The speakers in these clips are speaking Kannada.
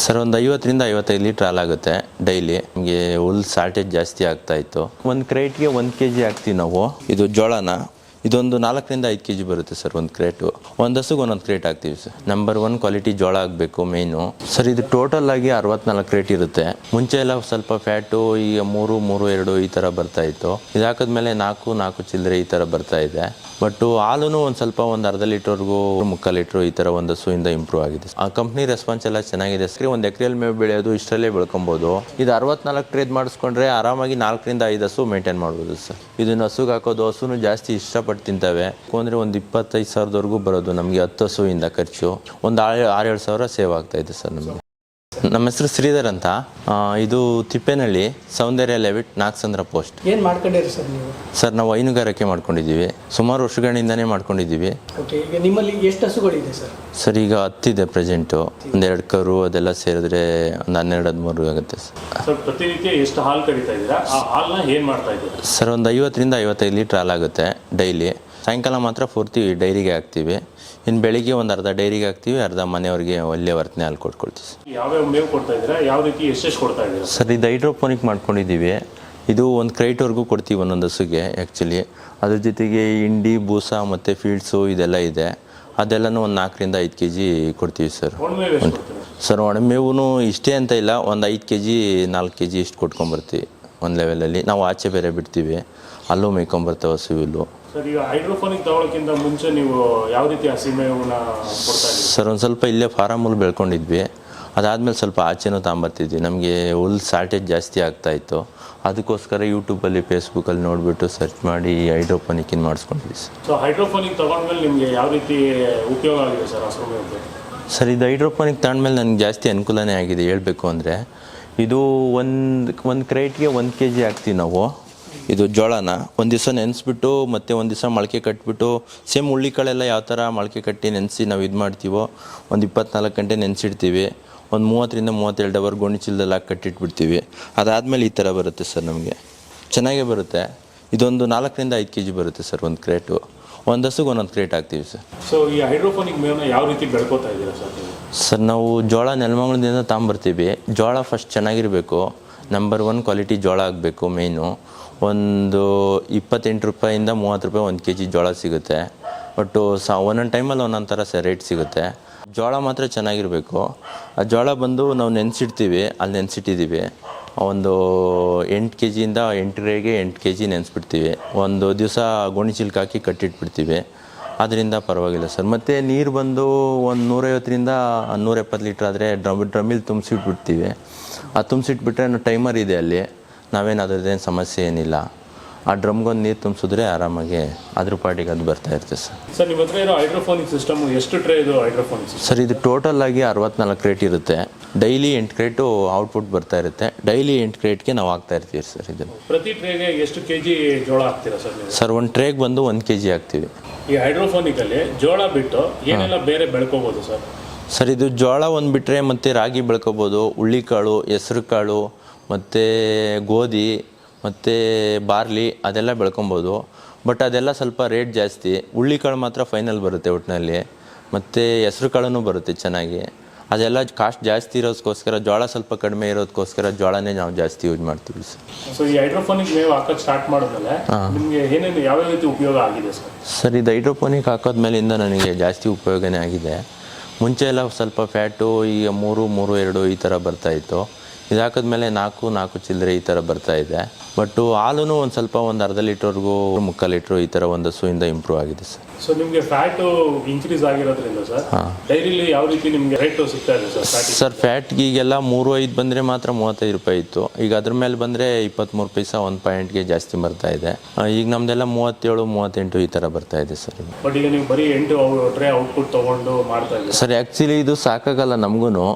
ಸರ್ ಒಂದು 50ರಿಂದ 55 ಲೀಟ್ರ್ ಹಾಲಾಗುತ್ತೆ ಡೈಲಿ. ನಮಗೆ ಹುಲ್ ಶಾರ್ಟೇಜ್ ಜಾಸ್ತಿ ಆಗ್ತಾ ಇತ್ತು. ಒಂದು ಕ್ರೇಟ್ಗೆ 1 kg ಹಾಕ್ತೀವಿ ನಾವು. ಇದು ಜೋಳನ ಇದೊಂದು 4ರಿಂದ 5 kg ಬರುತ್ತೆ ಸರ್ ಒಂದು ಕ್ರೇಟು. ಒಂದು ಹಸುಗೆ ಒಂದೊಂದು ಕ್ರೇಟ್ ಹಾಕ್ತೀವಿ ಸರ್. ನಂಬರ್ 1 ಕ್ವಾಲಿಟಿ ಜೋಳ ಆಗಬೇಕು ಮೇಯ್ನು ಸರ್. ಇದು ಟೋಟಲ್ ಆಗಿ 64 ಕ್ರೇಟ್ ಇರುತ್ತೆ. ಮುಂಚೆ ಎಲ್ಲ ಸ್ವಲ್ಪ ಫ್ಯಾಟು ಈಗ 3, 2 ಈ ಥರ ಬರ್ತಾ ಇತ್ತು. ಇದು ಹಾಕಿದ್ಮೇಲೆ 4 ಚಿಲ್ಲರೆ ಈ ಥರ ಬರ್ತಾ ಇದೆ. ಬಟ್ ಹಾಲು ಒಂದು ಸ್ವಲ್ಪ ಒಂದು ಅರ್ಧ ಲೀಟರ್ವರೆಗೂ 3/4 ಲೀಟ್ರು ಈ ಥರ ಒಂದು ಹಸುವಿಂದ ಇಂಪ್ರೂವ್ ಆಗಿದೆ. ಆ ಕಂಪ್ನಿ ರೆಸ್ಪಾನ್ಸ್ ಎಲ್ಲ ಚೆನ್ನಾಗಿದೆ ಸರ್. ಒಂದು ಎಕರೆಯಲ್ಲಿ ಮೇವು ಬೆಳೆಯೋದು ಇಷ್ಟರಲ್ಲೇ ಬೆಳ್ಕೊಬೋದು. ಇದು 64 ಟ್ರೇದ್ ಮಾಡಿಸ್ಕೊಂಡ್ರೆ ಆರಾಮಾಗಿ 4ರಿಂದ 5 ಹಸು ಮೇಂಟೈನ್ ಮಾಡ್ಬೋದು ಸರ್. ಇದನ್ನು ಹಸುಗೆ ಹಾಕೋದು, ಹಸುನು ಜಾಸ್ತಿ ಇಷ್ಟಪಟ್ಟು ತಿಂತವೆ. ಅಂದರೆ ಒಂದು 25,000ವರೆಗೂ ಬರೋದು ನಮಗೆ 10 ಹಸುವಿಂದ ಖರ್ಚು. ಒಂದು 6-7 ಸಾವಿರ ಸೇವ್ ಆಗ್ತಾ ಇದೆ ಸರ್ ನಮಗೆ. ನಮ್ಮ ಹೆಸರು ಶ್ರೀಧರ್ ಅಂತ. ಇದು ತಿಪ್ಪೇನಹಳ್ಳಿ, ಸೌಂದರ್ಯ ಲೆವಿಟ್, ನಾಗಸಂದ್ರ ಪೋಸ್ಟ್. ಏನು ಮಾಡ್ಕೊಂಡಿರಿ ಸರ್ ನೀವು? ಸರ್ ನಾವು ಹೈನುಗಾರಿಕೆ ಮಾಡ್ಕೊಂಡಿದ್ದೀವಿ. ಸುಮಾರು ವರ್ಷಗಳಿಂದನೇ ಮಾಡ್ಕೊಂಡಿದ್ದೀವಿ. ಓಕೆ, ಈಗ ನಿಮ್ಮಲ್ಲಿ ಎಷ್ಟು ಹಸುಗಳಿದೆ ಸರ್? ಸರ್ ಈಗ 10 ಇದೆ ಪ್ರೆಸೆಂಟು. ಒಂದು 2 ಕರು ಅದೆಲ್ಲ ಸೇರಿದ್ರೆ ಒಂದು 12-13 ಆಗುತ್ತೆ ಸರ್. ಪ್ರತಿನಿತ್ಯ ಎಷ್ಟು ಹಾಲು ಕರಿತಾ ಇದ್ದೀರಾ? ಆ ಹಾಲನ್ನ ಏನು ಮಾಡ್ತಾ ಇದ್ದೀರಾ? ಸರ್ ಒಂದು 50ರಿಂದ 55 ಲೀಟ್ರ್ ಹಾಲಾಗುತ್ತೆ ಡೈಲಿ. ಸಾಯಂಕಾಲ ಮಾತ್ರ ಪೂರ್ತಿ ಡೈರಿಗೆ ಹಾಕ್ತೀವಿ. ಇನ್ನು ಬೆಳಿಗ್ಗೆ ಒಂದು ಅರ್ಧ ಡೈರಿಗೆ ಹಾಕ್ತೀವಿ, ಅರ್ಧ ಮನೆಯವ್ರಿಗೆ ಒಳ್ಳೆ ವರ್ತನೆ ಹಾಲು ಕೊಟ್ಕೊಳ್ತೀವಿ. ಯಾವ್ಯಾವ ಮೇವು ಕೊಡ್ತಾ ಇದ್ದೀರಾ? ಯಾವ ರೀತಿ ಎಷ್ಟೆಷ್ಟು ಕೊಡ್ತಾ ಇದ್ದೀರಾ ಸರ್? ಇದು ಹೈಡ್ರೋಪೋನಿಕ್ ಮಾಡ್ಕೊಂಡಿದ್ದೀವಿ. ಇದು ಒಂದು ಕ್ರೈಟ್ವರೆಗೂ ಕೊಡ್ತೀವಿ ಒಂದೊಂದು ಹಸುಗೆ ಆ್ಯಕ್ಚುಲಿ. ಅದ್ರ ಜೊತೆಗೆ ಹಿಂಡಿ, ಬೂಸ ಮತ್ತು ಫೀಲ್ಡ್ಸು ಇದೆಲ್ಲ ಇದೆ. ಅದೆಲ್ಲನೂ ಒಂದು 4ರಿಂದ 5 kg ಕೊಡ್ತೀವಿ ಸರ್. ಸರ್ ಒಣಮೇವು ಇಷ್ಟೇ ಅಂತ ಇಲ್ಲ, ಒಂದು 5 kg 4 kg ಇಷ್ಟು ಕೊಟ್ಕೊಂಬರ್ತೀವಿ ಒಂದು ಲೆವೆಲಲ್ಲಿ. ನಾವು ಆಚೆ ಬೇರೆ ಬಿಡ್ತೀವಿ, ಅಲ್ಲೂ ಮೇಯ್ಕೊಂಬರ್ತವೆ ಹಸುವಿಲು. ಸರ್, ಈಗ ಹೈಡ್ರೋಫೋನಿಕ್ ತಗೊಳ್ಳೋಕ್ಕಿಂತ ಮುಂಚೆ ನೀವು ಯಾವ ರೀತಿ ಹಸಿ ಮೇವನ್ನ ಕೊಡ್ತಾ ಇದ್ದೀರಿ? ಸರ್ ಒಂದು ಸ್ವಲ್ಪ ಇಲ್ಲೇ ಫಾರಮಲ್ಲಿ ಬೆಳ್ಕೊಂಡಿದ್ವಿ. ಅದಾದಮೇಲೆ ಸ್ವಲ್ಪ ಆಚೆನೂ ತಗೊಂಬರ್ತಿದ್ವಿ. ನಮಗೆ ಹುಲ್ ಶಾರ್ಟೇಜ್ ಜಾಸ್ತಿ ಆಗ್ತಾಯಿತ್ತು. ಅದಕ್ಕೋಸ್ಕರ ಯೂಟ್ಯೂಬಲ್ಲಿ, ಫೇಸ್ಬುಕ್ಕಲ್ಲಿ ನೋಡಿಬಿಟ್ಟು ಸರ್ಚ್ ಮಾಡಿ ಹೈಡ್ರೋಪೋನಿಕ್ಕಿನ ಮಾಡಿಸ್ಕೊಂಡಿದ್ವಿ ಸರ್. ಸೊ ಹೈಡ್ರೋಫೋನಿಕ್ ತೊಗೊಂಡ್ಮೇಲೆ ನಿಮಗೆ ಯಾವ ರೀತಿ ಉಪಯೋಗ ಆಗಿದೆ ಸರ್ ಹಸು ಮೇವು? ಸರ್ ಇದು ಹೈಡ್ರೋಪೋನಿಕ್ ತಗೊಂಡ್ಮೇಲೆ ನನಗೆ ಜಾಸ್ತಿ ಅನುಕೂಲನೇ ಆಗಿದೆ ಹೇಳಬೇಕು ಅಂದರೆ. ಇದು ಒಂದು ಕ್ರೇಟ್ಗೆ 1 kg ಹಾಕ್ತೀವಿ ನಾವು. ಇದು ಜೋಳನ ಒಂದು ದಿವಸ ನೆನೆಸ್ಬಿಟ್ಟು ಮತ್ತು ಒಂದು ದಿವಸ ಮೊಳಕೆ ಕಟ್ಟಿಬಿಟ್ಟು, ಸೇಮ್ ಹುಳ್ಳಿಕಾಳೆಲ್ಲ ಯಾವ ಥರ ಮೊಳಕೆ ಕಟ್ಟಿ ನೆನೆಸಿ ನಾವು ಇದು ಮಾಡ್ತೀವೋ, ಒಂದು 24 ಗಂಟೆ ನೆನೆಸಿಡ್ತೀವಿ. ಒಂದು 30ರಿಂದ 32 ಅವರ್ ಗೋಣಿ ಚೀಲದಲ್ಲಿ ಹಾಕಿ ಕಟ್ಟಿಟ್ಬಿಡ್ತೀವಿ. ಅದಾದಮೇಲೆ ಈ ಥರ ಬರುತ್ತೆ ಸರ್. ನಮಗೆ ಚೆನ್ನಾಗೇ ಬರುತ್ತೆ. ಇದೊಂದು 4ರಿಂದ 5 kg ಬರುತ್ತೆ ಸರ್ ಒಂದು ಕ್ರೇಟು. ಒಂದು ಹಸುಗೆ ಒಂದೊಂದು ಕ್ರೇಟ್ ಹಾಕ್ತೀವಿ ಸರ್. ಸೊ ಈ ಹೈಡ್ರೋಫೋನಿಕ್ ಮೇವನ್ನ ಯಾವ ರೀತಿ ಬೆಳ್ಕೋತಾ ಇದ್ದೀರಾ ಸರ್? ಸರ್ ನಾವು ಜೋಳ ನೆಲಮಂಗಲದಿಂದ ತಗೊಂಬರ್ತೀವಿ. ಜೋಳ ಫಸ್ಟ್ ಚೆನ್ನಾಗಿರಬೇಕು. ನಂಬರ್ 1 ಕ್ವಾಲಿಟಿ ಜೋಳ ಆಗಬೇಕು ಮೇಯ್ನು. ಒಂದು 28 ರೂಪಾಯಿಂದ 30 ರೂಪಾಯಿ 1 kg ಜೋಳ ಸಿಗುತ್ತೆ. ಬಟ್ಟು ಒಂದೊಂದು ಟೈಮಲ್ಲಿ ಒಂದೊಂದು ಥರ ರೇಟ್ ಸಿಗುತ್ತೆ. ಜೋಳ ಮಾತ್ರ ಚೆನ್ನಾಗಿರಬೇಕು. ಆ ಜೋಳ ಬಂದು ನಾವು ನೆನೆಸಿಡ್ತೀವಿ, ಅಲ್ಲಿ ನೆನೆಸಿಟ್ಟಿದ್ದೀವಿ. ಒಂದು 8 kgಯಿಂದ 8 kg ನೆನೆಸ್ಬಿಡ್ತೀವಿ. ಒಂದು ದಿವಸ ಗೋಣಿ ಚೀಲಕ್ಕೆ ಹಾಕಿ ಕಟ್ಟಿಟ್ಬಿಡ್ತೀವಿ. ಅದರಿಂದ ಪರವಾಗಿಲ್ಲ ಸರ್. ಮತ್ತು ನೀರು ಬಂದು ಒಂದು 150ರಿಂದ 170 ಲೀಟ್ರ್ ಆದರೆ ಡ್ರಮ್ಮಿಲ್ಲಿ ತುಂಬಿಸಿಟ್ಬಿಡ್ತೀವಿ. ಆ ತುಂಬಿಸಿಟ್ಬಿಟ್ರೆ ಟೈಮರ್ ಇದೆ ಅಲ್ಲಿ. ನಾವೇನು ಅದ್ರದ್ದೇನು ಸಮಸ್ಯೆ ಏನಿಲ್ಲ. ಆ ಡ್ರಮ್ಗೊಂದು ನೀರು ತುಂಬಿಸಿದ್ರೆ ಆರಾಮಾಗಿ ಅದ್ರ ಪಾಟಿಗೆ ಅದು ಬರ್ತಾ ಇರ್ತದೆ ಸರ್. ಸರ್, ನಿಮ್ಮ ಹತ್ರ ಇರೋ ಹೈಡ್ರೋಫೋನಿಕ್ ಸಿಸ್ಟಮ್ ಎಷ್ಟು ಟ್ರೇ ಇದು ಹೈಡ್ರೋಫೋನಿಕ್ ಸಿಸ್ಟಮ್? ಸರ್ ಇದು ಟೋಟಲ್ ಆಗಿ 64 ಕ್ರೇಟ್ ಇರುತ್ತೆ. ಡೈಲಿ 8 ಕ್ರೇಟು ಔಟ್ಪುಟ್ ಬರ್ತಾ ಇರುತ್ತೆ. ಡೈಲಿ 8 ಕ್ರೇಟ್ಗೆ ನಾವು ಹಾಕ್ತಾ ಇರ್ತೀವಿ ಸರ್. ಇದನ್ನು ಪ್ರತಿ ಟ್ರೇಗೆ ಎಷ್ಟು kg ಜೋಳ ಹಾಕ್ತೀರಾ ಸರ್ ನೀವು? ಸರ್ ಒಂದು ಟ್ರೇಗೆ ಬಂದು 1 kg ಹಾಕ್ತೀವಿ. ಈ ಹೈಡ್ರೋಫೋನಿಕಲ್ಲಿ ಜೋಳ ಬಿಟ್ಟು ಏನೆಲ್ಲ ಬೇರೆ ಬೆಳ್ಕೋಬೋದು ಸರ್? ಸರ್ ಇದು ಜೋಳ ಒಂದು ಬಿಟ್ಟರೆ ಮತ್ತು ರಾಗಿ ಬೆಳ್ಕೊಬೋದು, ಹುಳ್ಳಿಕಾಳು, ಹೆಸರು ಕಾಳು ಮತ್ತು ಗೋಧಿ ಮತ್ತು ಬಾರ್ಲಿ ಅದೆಲ್ಲ ಬೆಳ್ಕೊಬೋದು. ಬಟ್ ಅದೆಲ್ಲ ಸ್ವಲ್ಪ ರೇಟ್ ಜಾಸ್ತಿ. ಹುಳ್ಳಿಕಾಳು ಮಾತ್ರ ಫೈನಲ್ ಬರುತ್ತೆ ಒಟ್ಟಿನಲ್ಲಿ. ಮತ್ತು ಹೆಸ್ರು ಕಾಳೂ ಬರುತ್ತೆ ಚೆನ್ನಾಗಿ. ಅದೆಲ್ಲ ಕಾಸ್ಟ್ ಜಾಸ್ತಿ ಇರೋದಕ್ಕೋಸ್ಕರ, ಜೋಳ ಸ್ವಲ್ಪ ಕಡಿಮೆ ಇರೋದಕ್ಕೋಸ್ಕರ ಜೋಳನೇ ನಾವು ಜಾಸ್ತಿ ಯೂಸ್ ಮಾಡ್ತೀವಿ ಸರ್. ಸೊ ಈ ಹೈಡ್ರೋಫೋನಿಕ್ ಮೇವು ಹಾಕೋದು ಸ್ಟಾರ್ಟ್ ಮಾಡಿದ್ಮೇಲೆ ನಿಮಗೆ ಏನೇನು ಯಾವ ರೀತಿ ಉಪಯೋಗ ಆಗಿದೆ ಸರ್? ಸರ್ ಇದು ಹೈಡ್ರೋಪೋನಿಕ್ ಹಾಕೋದ್ಮೇಲಿಂದ ನನಗೆ ಜಾಸ್ತಿ ಉಪಯೋಗನೇ ಆಗಿದೆ. ಮುಂಚೆ ಎಲ್ಲ ಸ್ವಲ್ಪ ಫ್ಯಾಟು ಈಗ 3, 2 ಈ ಥರ ಬರ್ತಾಯಿತ್ತು. ಇದು ಹಾಕಿದ್ಮೇಲೆ 4 ಚಿಲ್ಲರೆ ಈ ಥರ ಬರ್ತಾ ಇದೆ. ಬಟ್ಟು ಹಾಲು ಒಂದು ಸ್ವಲ್ಪ ಒಂದು ಅರ್ಧ ಲೀಟರ್ವರೆಗೂ 3/4 ಲೀಟ್ರು ಈ ಥರ ಒಂದು ಹಸುವಿಂದ ಇಂಪ್ರೂವ್ ಆಗಿದೆ ಸರ್. ಸೊ ನಿಮಗೆ ಫ್ಯಾಟು ಇನ್ಕ್ರೀಸ್ ಆಗಿರೋದ್ರಿಂದ ಸರ್ ಡೈರಿಲಿ ಯಾವ ರೀತಿ ನಿಮಗೆ ರೇಟು ಸಿಗ್ತಾ ಇದೆ ಸರ್? ಸರ್ ಫ್ಯಾಟ್ಗೆ ಈಗೆಲ್ಲ 3.5 ಬಂದರೆ ಮಾತ್ರ 35 ರೂಪಾಯಿ ಇತ್ತು. ಈಗ ಅದ್ರ ಮೇಲೆ ಬಂದರೆ 23 ಪೈಸಾ 1 ಪಾಯಿಂಟ್ಗೆ ಜಾಸ್ತಿ ಬರ್ತಾ ಇದೆ. ಈಗ ನಮ್ಮದೆಲ್ಲ 37, 38 ಈ ಥರ ಬರ್ತಾ ಇದೆ ಸರ್. ಬಟ್ ಈಗ ನೀವು ಬರೀ 8 ಟ್ರೇ ಔಟ್ಪುಟ್ ತೊಗೊಂಡು ಮಾಡ್ತಾ ಇದ್ದೀವಿ ಸರ್. ಆ್ಯಕ್ಚುಲಿ ಇದು ಸಾಕಾಗಲ್ಲ ನಮಗೂ.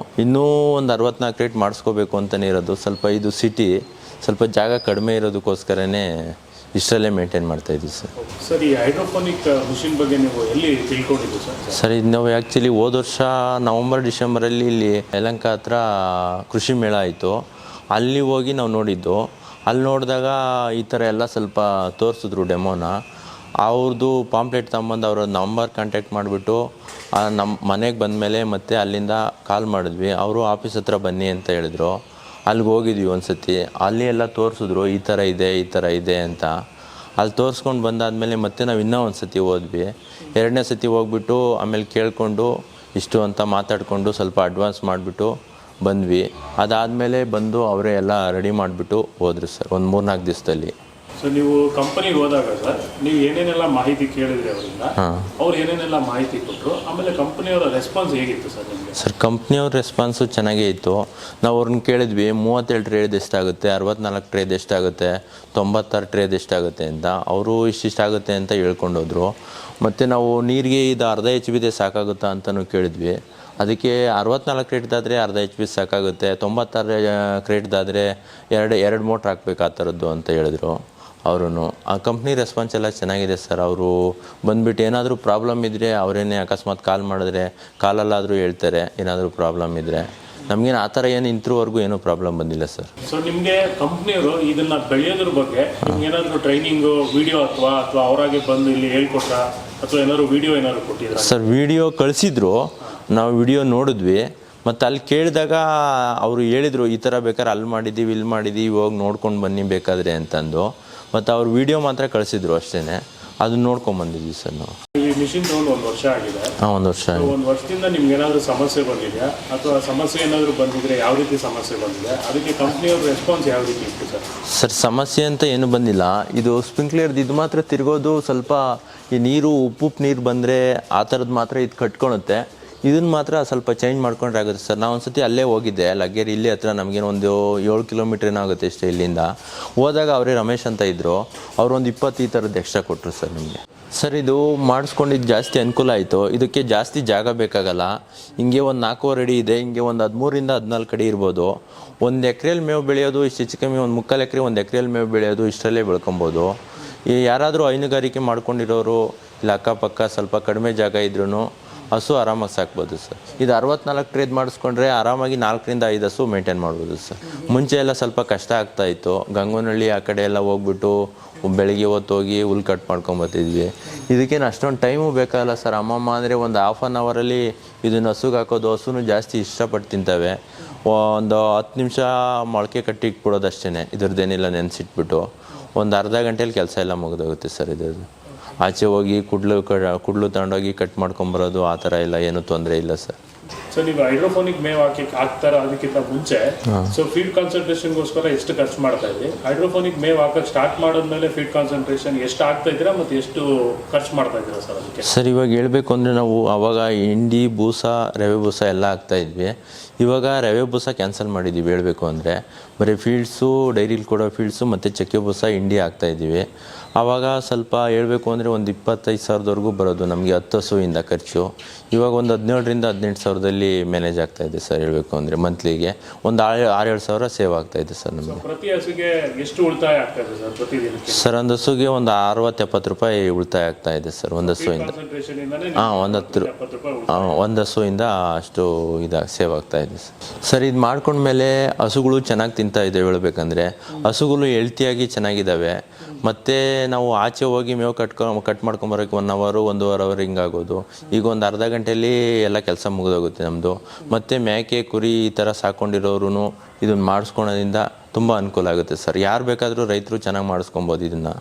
ಇನ್ನೂ ಒಂದು 64 ರೇಟ್ ಮಾಡಿಸ್ಕೋಬೇಕು ಅಂತಲೇ ಇರೋದು. ಸ್ವಲ್ಪ ಇದು ಸಿಟಿ, ಸ್ವಲ್ಪ ಜಾಗ ಕಡಿಮೆ ಇರೋದಕ್ಕೋಸ್ಕರನೇ ಇಷ್ಟರಲ್ಲೇ ಮೇಂಟೈನ್ ಮಾಡ್ತಾಯಿದ್ದೀವಿ ಸರ್. ಸರ್, ಈ ಹೈಡ್ರೋಫೋನಿಕ್ ಮಿಷಿನ್ ಬಗ್ಗೆ ನೀವು ಎಲ್ಲಿ ತಿಳ್ಕೊಂಡಿದ್ದು ಸರ್? ಸರ್ ಇದು ನಾವು ಆ್ಯಕ್ಚುಲಿ ಹೋದ ವರ್ಷ ನವಂಬರ್ ಡಿಸೆಂಬರಲ್ಲಿ ಇಲ್ಲಿ ಯಲಹಂಕ ಹತ್ರ ಕೃಷಿ ಮೇಳ ಆಯಿತು. ಅಲ್ಲಿ ಹೋಗಿ ನಾವು ನೋಡಿದ್ದು. ಅಲ್ಲಿ ನೋಡಿದಾಗ ಈ ಥರ ಎಲ್ಲ ಸ್ವಲ್ಪ ತೋರಿಸಿದ್ರು ಡೆಮೋನ. ಅವ್ರದ್ದು ಪಾಂಪ್ಲೆಟ್ ತಗೊಂಬಂದು ಅವ್ರ ನಂಬರ್ ಕಾಂಟ್ಯಾಕ್ಟ್ ಮಾಡಿಬಿಟ್ಟು ನಮ್ಮ ಮನೆಗೆ ಬಂದಮೇಲೆ ಮತ್ತೆ ಅಲ್ಲಿಂದ ಕಾಲ್ ಮಾಡಿದ್ವಿ. ಅವರು ಆಫೀಸ್ ಹತ್ರ ಬನ್ನಿ ಅಂತ ಹೇಳಿದ್ರು. ಅಲ್ಲಿಗೆ ಹೋಗಿದ್ವಿ ಒಂದು ಸತಿ. ಅಲ್ಲಿ ಎಲ್ಲ ತೋರಿಸಿದ್ರು, ಈ ಥರ ಇದೆ ಅಂತ. ಅಲ್ಲಿ ತೋರಿಸ್ಕೊಂಡು ಬಂದಾದಮೇಲೆ ಮತ್ತೆ ನಾವು ಇನ್ನೂ ಒಂದು ಸತಿ ಹೋದ್ವಿ. 2ನೇ ಸತಿ ಹೋಗ್ಬಿಟ್ಟು ಆಮೇಲೆ ಕೇಳಿಕೊಂಡು ಇಷ್ಟು ಅಂತ ಮಾತಾಡಿಕೊಂಡು ಸ್ವಲ್ಪ ಅಡ್ವಾನ್ಸ್ ಮಾಡಿಬಿಟ್ಟು ಬಂದ್ವಿ. ಅದಾದಮೇಲೆ ಬಂದು ಅವರೇ ಎಲ್ಲ ರೆಡಿ ಮಾಡಿಬಿಟ್ಟು ಹೋದ್ರು ಸರ್ ಒಂದು 3-4 ದಿವಸದಲ್ಲಿ. ಸೊ ನೀವು ಕಂಪನಿಗೆ ಹೋದಾಗ ಸರ್ ನೀವು ಏನೇನೆಲ್ಲ ಮಾಹಿತಿ ಕೇಳಿದ್ರಿ ಅವರಿಂದ, ಅವ್ರು ಏನೇನೆಲ್ಲ ಮಾಹಿತಿ ಕೊಟ್ಟರು, ಆಮೇಲೆ ಕಂಪನಿಯವರ ರೆಸ್ಪಾನ್ಸ್ ಹೇಗಿತ್ತು ಸರ್ ನಿಮಗೆ? ಸರ್ ಕಂಪ್ನಿಯವ್ರ ರೆಸ್ಪಾನ್ಸು ಚೆನ್ನಾಗೇ ಇತ್ತು. ನಾವು ಅವ್ರನ್ನ ಕೇಳಿದ್ವಿ 37 ಟ್ರೇದ್ ಎಷ್ಟಾಗುತ್ತೆ, 64 ಟ್ರೇದ್ ಎಷ್ಟಾಗುತ್ತೆ, 96 ಟ್ರೇದ್ ಎಷ್ಟಾಗುತ್ತೆ ಅಂತ. ಅವರು ಇಷ್ಟಿಷ್ಟಾಗುತ್ತೆ ಅಂತ ಹೇಳ್ಕೊಂಡೋದ್ರು. ಮತ್ತು ನಾವು ನೀರಿಗೆ ಇದು ಅರ್ಧ HB ಸಾಕಾಗುತ್ತಾ ಅಂತಲೂ ಕೇಳಿದ್ವಿ. ಅದಕ್ಕೆ 64 ಕ್ರೇಟ್ದಾದರೆ ಅರ್ಧ HB ಸಾಕಾಗುತ್ತೆ, 96 ಕ್ರೇಟ್ದಾದರೆ ಎರಡು ಮೋಟ್ರ್ ಹಾಕ್ಬೇಕು ಆ ಥರದ್ದು ಅಂತ ಹೇಳಿದ್ರು ಅವರು. ಆ ಕಂಪ್ನಿ ರೆಸ್ಪಾನ್ಸ್ ಎಲ್ಲ ಚೆನ್ನಾಗಿದೆ ಸರ್. ಅವರು ಬಂದುಬಿಟ್ಟು ಏನಾದರೂ ಪ್ರಾಬ್ಲಮ್ ಇದ್ದರೆ ಅವರೇನೇ ಅಕಸ್ಮಾತ್ ಕಾಲ್ ಮಾಡಿದ್ರೆ ಕಾಲಲ್ಲಾದರೂ ಹೇಳ್ತಾರೆ ಏನಾದರೂ ಪ್ರಾಬ್ಲಮ್ ಇದ್ದರೆ. ನಮಗೇನು ಆ ಥರ ಏನು ಇಂತ್ರವರೆಗೂ ಏನೂ ಪ್ರಾಬ್ಲಮ್ ಬಂದಿಲ್ಲ ಸರ್. ಸೊ ನಿಮಗೆ ಕಂಪ್ನಿಯವರು ಇದನ್ನು ಬೆಳೆಯೋದ್ರ ಬಗ್ಗೆ ನಿಮ್ಗೆ ಏನಾದರೂ ಟ್ರೈನಿಂಗು ವಿಡಿಯೋ ಅಥವಾ ಅವರಾಗೆ ಬಂದು ಇಲ್ಲಿ ಹೇಳ್ಕೊಟ್ರಾ ಅಥವಾ ಏನಾದ್ರು ವಿಡಿಯೋ ಏನಾದ್ರು ಕೊಟ್ಟಿದ್ರು? ಸರ್ ವಿಡಿಯೋ ಕಳಿಸಿದ್ರು, ನಾವು ವಿಡಿಯೋ ನೋಡಿದ್ವಿ. ಮತ್ತು ಅಲ್ಲಿ ಕೇಳಿದಾಗ ಅವರು ಹೇಳಿದರು ಈ ಥರ ಬೇಕಾದ್ರೆ ಅಲ್ಲಿ ಮಾಡಿದ್ದೀವಿ ಇಲ್ಲಿ ಮಾಡಿದ್ದೀವಿ ಹೋಗಿ ನೋಡ್ಕೊಂಡು ಬನ್ನಿ ಬೇಕಾದರೆ ಅಂತಂದು. ಮತ್ತು ಅವ್ರು ವಿಡಿಯೋ ಮಾತ್ರ ಕಳಿಸಿದ್ರು ಅಷ್ಟೇ, ಅದನ್ನ ನೋಡ್ಕೊಂಬಂದಿದ್ವಿ ಸರ್ ನಾವು. ಈ ಮಿಷಿನ್ ತೊಗೊಂಡು 1 ವರ್ಷ ಆಗಿದೆ. ಹಾಂ 1 ವರ್ಷ ಆಗಿದೆ. 1 ವರ್ಷದಿಂದ ನಿಮ್ಗೆ ಏನಾದರೂ ಸಮಸ್ಯೆ ಬಂದಿದೆಯಾ ಅಥವಾ ಸಮಸ್ಯೆ ಏನಾದರೂ ಬಂದಿದ್ರೆ ಯಾವ ರೀತಿ ಸಮಸ್ಯೆ ಬಂದಿದೆ, ಅದಕ್ಕೆ ಕಂಪ್ನಿಯವ್ರ ರೆಸ್ಪಾನ್ಸ್ ಯಾವ ರೀತಿ ಇತ್ತು ಸರ್? ಸರ್ ಸಮಸ್ಯೆ ಅಂತ ಏನು ಬಂದಿಲ್ಲ. ಇದು ಸ್ಪ್ರಿಂಕ್ಲರ್ದು ಇದು ಮಾತ್ರ ತಿರ್ಗೋದು ಸ್ವಲ್ಪ ಈ ನೀರು ಉಪ್ಪು ನೀರು ಬಂದರೆ ಆ ಥರದ್ದು ಮಾತ್ರ ಇದು ಕಟ್ಕೊಳುತ್ತೆ. ಇದನ್ನು ಮಾತ್ರ ಸ್ವಲ್ಪ ಚೇಂಜ್ ಮಾಡ್ಕೊಂಡ್ರೆ ಆಗುತ್ತೆ ಸರ್. ನಾವು ಒಂದು ಸತಿ ಅಲ್ಲೇ ಹೋಗಿದ್ದೆ, ಲಗ್ಗೇರಿ ಇಲ್ಲಿ ಹತ್ರ ನಮಗೇನು ಒಂದು 7 ಕಿಲೋಮೀಟ್ರ್ ಏನೋ ಆಗುತ್ತೆ ಅಷ್ಟೇ ಇಲ್ಲಿಂದ. ಹೋದಾಗ ಅವರೇ ರಮೇಶ್ ಅಂತ ಇದ್ದರು, ಅವರೊಂದು 20 ಈ ಥರದ್ದು ಎಕ್ಸ್ಟ್ರಾ ಕೊಟ್ಟರು ಸರ್ ನಮಗೆ. ಸರ್ ಇದು ಮಾಡಿಸ್ಕೊಂಡಿದ್ದು ಜಾಸ್ತಿ ಅನುಕೂಲ ಆಯಿತು. ಇದಕ್ಕೆ ಜಾಸ್ತಿ ಜಾಗ ಬೇಕಾಗಲ್ಲ. ಹಿಂಗೆ ಒಂದು 4 ಅಡಿ ಇದೆ, ಹಿಂಗೆ ಒಂದು 13ರಿಂದ 14 ಅಡಿ ಇರ್ಬೋದು. 1 ಎಕ್ರೆಯಲ್ಲಿ ಮೇವು ಬೆಳೆಯೋದು ಇಷ್ಟು ಹೆಚ್ಚು ಕಮ್ಮಿ 3/4 ಎಕರೆ 1 ಎಕ್ರೆಯಲ್ಲಿ ಮೇವು ಬೆಳೆಯೋದು ಇಷ್ಟರಲ್ಲೇ ಬೆಳ್ಕೊಬೋದು. ಈ ಯಾರಾದರೂ ಹೈನುಗಾರಿಕೆ ಮಾಡ್ಕೊಂಡಿರೋರು ಇಲ್ಲ ಅಕ್ಕಪಕ್ಕ ಸ್ವಲ್ಪ ಕಡಿಮೆ ಜಾಗ ಇದ್ರೂ ಹಸು ಆರಾಮಾಗಿ ಸಾಕ್ಬೋದು ಸರ್. ಇದು 64 ಟ್ರೇದ್ ಮಾಡಿಸ್ಕೊಂಡ್ರೆ ಆರಾಮಾಗಿ 4ರಿಂದ 5 ಹಸು ಮೇಂಟೈನ್ ಮಾಡ್ಬೋದು ಸರ್. ಮುಂಚೆ ಎಲ್ಲ ಸ್ವಲ್ಪ ಕಷ್ಟ ಆಗ್ತಾಯಿತ್ತು. ಗಂಗೋನಹಳ್ಳಿ ಆ ಕಡೆ ಎಲ್ಲ ಹೋಗ್ಬಿಟ್ಟು ಬೆಳಗ್ಗೆ ಹೊತ್ತು ಹೋಗಿ ಹುಲ್ ಕಟ್ ಮಾಡ್ಕೊಂಬರ್ತಿದ್ವಿ. ಇದಕ್ಕೇನು ಅಷ್ಟೊಂದು ಟೈಮು ಬೇಕಾಗಲ್ಲ ಸರ್. ಅಮ್ಮಮ್ಮ ಅಂದರೆ ಒಂದು ಹಾಫ್ ಆನ್ ಅವರಲ್ಲಿ ಇದನ್ನು ಹಸುಗೆ ಹಾಕೋದು. ಹಸುನು ಜಾಸ್ತಿ ಇಷ್ಟಪಟ್ಟು ತಿಂತವೆ. ಒಂದು 10 ನಿಮಿಷ ಮೊಳಕೆ ಕಟ್ಟಿ ಇಟ್ಬಿಡೋದು ಅಷ್ಟೇ. ಇದ್ರದ್ದೇನಿಲ್ಲ ನೆನೆಸಿಟ್ಬಿಟ್ಟು ಒಂದು ಅರ್ಧ ಗಂಟೆಯಲ್ಲಿ ಕೆಲಸ ಎಲ್ಲ ಮುಗಿದೋಗುತ್ತೆ ಸರ್. ಇದ್ರದ್ದು ಆಚೆ ಹೋಗಿ ಕುಡ್ಲು ತಗೊಂಡೋಗಿ ಕಟ್ ಮಾಡ್ಕೊಂಬರೋದು ಆ ಥರ ಎಲ್ಲ ಏನೂ ತೊಂದರೆ ಇಲ್ಲ ಸರ್. ಸೊ ನೀವು ಹೈಡ್ರೋಫೋನಿಕ್ ಮೇವು ಹಾಕ್ತಾರ ಅದಕ್ಕಿಂತ ಮುಂಚೆ ಸೊ ಫೀಡ್ ಕಾನ್ಸಂಟ್ರೇಷನ್ಗೋಸ್ಕರ ಎಷ್ಟು ಖರ್ಚು ಮಾಡ್ತಾ ಇದ್ರಿ? ಹೈಡ್ರೋಫೋನಿಕ್ ಮೇವು ಹಾಕಕ್ಕೆ ಸ್ಟಾರ್ಟ್ ಮಾಡಿದ್ಮೇಲೆ ಫೀಡ್ ಕಾನ್ಸಂಟ್ರೇಷನ್ ಎಷ್ಟು ಆಗ್ತಾ ಇದ್ದೀರಾ ಮತ್ತು ಎಷ್ಟು ಖರ್ಚು ಮಾಡ್ತಾ ಇದ್ದೀರಾ ಸರ್ ಅದಕ್ಕೆ? ಸರ್ ಇವಾಗ ಹೇಳಬೇಕು ಅಂದರೆ ನಾವು ಆವಾಗ ಹಿಂಡಿ ಬೂಸ ರವೆ ಬೂಸ ಎಲ್ಲ ಹಾಕ್ತಾಯಿದ್ವಿ. ಇವಾಗ ರವೆ ಬೂಸ ಕ್ಯಾನ್ಸಲ್ ಮಾಡಿದ್ದೀವಿ. ಹೇಳಬೇಕು ಅಂದರೆ ಬರೀ ಫೀಲ್ಡ್ಸು, ಡೈರಿಲಿ ಕೊಡೋ ಫೀಲ್ಡ್ಸು ಮತ್ತು ಚಕ್ಕೆ ಬೂಸ ಹಿಂಡಿ ಹಾಕ್ತಾಯಿದ್ದೀವಿ. ಆವಾಗ ಸ್ವಲ್ಪ ಹೇಳಬೇಕು ಅಂದರೆ ಒಂದು 25,000ವರೆಗೂ ಬರೋದು ನಮಗೆ 10 ಹಸುವಿಂದ ಖರ್ಚು. ಇವಾಗ ಒಂದು 17ರಿಂದ 18,000ದಲ್ಲಿ ಮ್ಯಾನೇಜ್ ಆಗ್ತಾಯಿದೆ ಸರ್. ಹೇಳಬೇಕು ಅಂದರೆ ಮಂತ್ಲಿಗೆ ಒಂದು 6-7 ಸಾವಿರ ಸೇವ್ ಆಗ್ತಾಯಿದೆ ಸರ್ ನಮಗೆ. ಪ್ರತಿ ಹಸುಗೆ ಎಷ್ಟು ಉಳಿತಾಯ ಆಗ್ತಾ ಇದೆ ಸರ್ ಪ್ರತಿದಿನಕ್ಕೆ? ಸರ್ ಒಂದು ಹಸುಗೆ ಒಂದು 60-70 ರೂಪಾಯಿ ಉಳಿತಾಯ ಆಗ್ತಾಯಿದೆ ಸರ್ ಒಂದು ಹಸುವಿಂದ. ಹಾಂ ಒಂದು ಹಸುವಿಂದ ಅಷ್ಟು ಸೇವ್ ಆಗ್ತಾಯಿದೆ ಸರ್. ಇದು ಮಾಡ್ಕೊಂಡ್ಮೇಲೆ ಹಸುಗಳು ಚೆನ್ನಾಗಿ ತಿಂತಾ ಇದೆ. ಹೇಳಬೇಕಂದ್ರೆ ಹಸುಗಳು ಹೆಲ್ತಿಯಾಗಿ ಚೆನ್ನಾಗಿದ್ದಾವೆ. ಮತ್ತು ನಾವು ಆಚೆ ಹೋಗಿ ಮೇವು ಕಟ್ ಮಾಡ್ಕೊಂಬರೋಕ್ಕೆ 1 ಅವರ್ 1.5 ಅವರ್ ಹಿಂಗಾಗೋದು. ಈಗ ಒಂದು ಅರ್ಧ ಗಂಟೆಯಲ್ಲಿ ಎಲ್ಲ ಕೆಲಸ ಮುಗಿದೋಗುತ್ತೆ ನಮ್ಮದು. ಮತ್ತು ಮೇಕೆ ಕುರಿ ಈ ಥರ ಸಾಕೊಂಡಿರೋರು ಇದನ್ನು ಮಾಡಿಸ್ಕೊಳೋದ್ರಿಂದ ತುಂಬ ಅನುಕೂಲ ಆಗುತ್ತೆ ಸರ್. ಯಾರು ಬೇಕಾದರೂ ರೈತರು ಚೆನ್ನಾಗಿ ಮಾಡಿಸ್ಕೊಬೋದು ಇದನ್ನು.